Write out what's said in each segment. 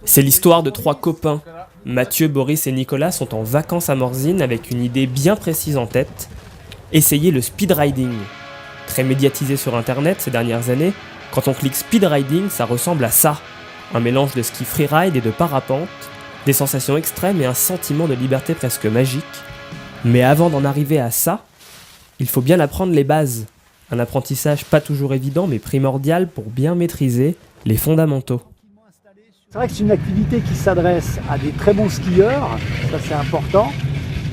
C'est l'histoire de trois copains. Mathieu, Boris et Nicolas sont en vacances à Morzine avec une idée bien précise en tête, essayer le speed riding. Très médiatisé sur internet ces dernières années, quand on clique speed riding, ça ressemble à ça. Un mélange de ski freeride et de parapente, des sensations extrêmes et un sentiment de liberté presque magique. Mais avant d'en arriver à ça, il faut bien apprendre les bases. Un apprentissage pas toujours évident mais primordial pour bien maîtriser les fondamentaux. C'est vrai que c'est une activité qui s'adresse à des très bons skieurs, ça c'est important,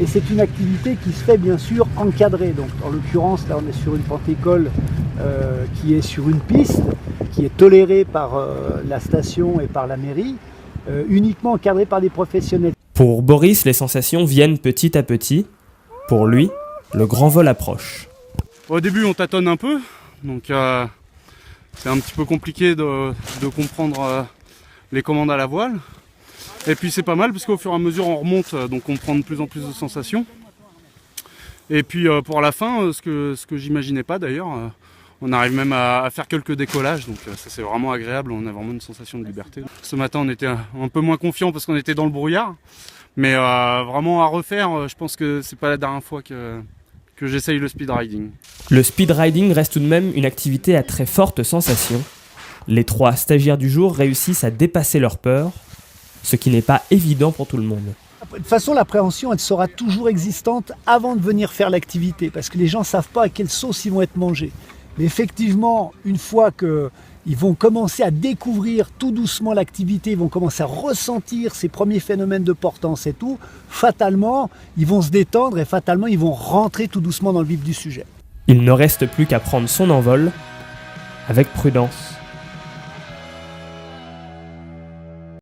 et c'est une activité qui se fait bien sûr encadrée. Donc en l'occurrence là on est sur une pente-école qui est sur une piste, qui est tolérée par la station et par la mairie, uniquement encadrée par des professionnels. Pour Boris, les sensations viennent petit à petit. Pour lui, le grand vol approche. Au début on tâtonne un peu, donc c'est un petit peu compliqué de comprendre les commandes à la voile. Et puis c'est pas mal parce qu'au fur et à mesure on remonte, donc on prend de plus en plus de sensations. Et puis pour la fin, ce que j'imaginais pas d'ailleurs, on arrive même à faire quelques décollages, donc ça c'est vraiment agréable, on a vraiment une sensation de liberté. Ce matin on était un peu moins confiant parce qu'on était dans le brouillard, mais vraiment à refaire, je pense que c'est pas la dernière fois que j'essaye le speed riding. Le speed riding reste tout de même une activité à très forte sensation. Les trois stagiaires du jour réussissent à dépasser leur peur, ce qui n'est pas évident pour tout le monde. De toute façon, l'appréhension, elle sera toujours existante avant de venir faire l'activité, parce que les gens ne savent pas à quelle sauce ils vont être mangés. Mais effectivement, une fois qu'ils vont commencer à découvrir tout doucement l'activité, ils vont commencer à ressentir ces premiers phénomènes de portance et tout, fatalement, ils vont se détendre et fatalement, ils vont rentrer tout doucement dans le vif du sujet. Il ne reste plus qu'à prendre son envol avec prudence.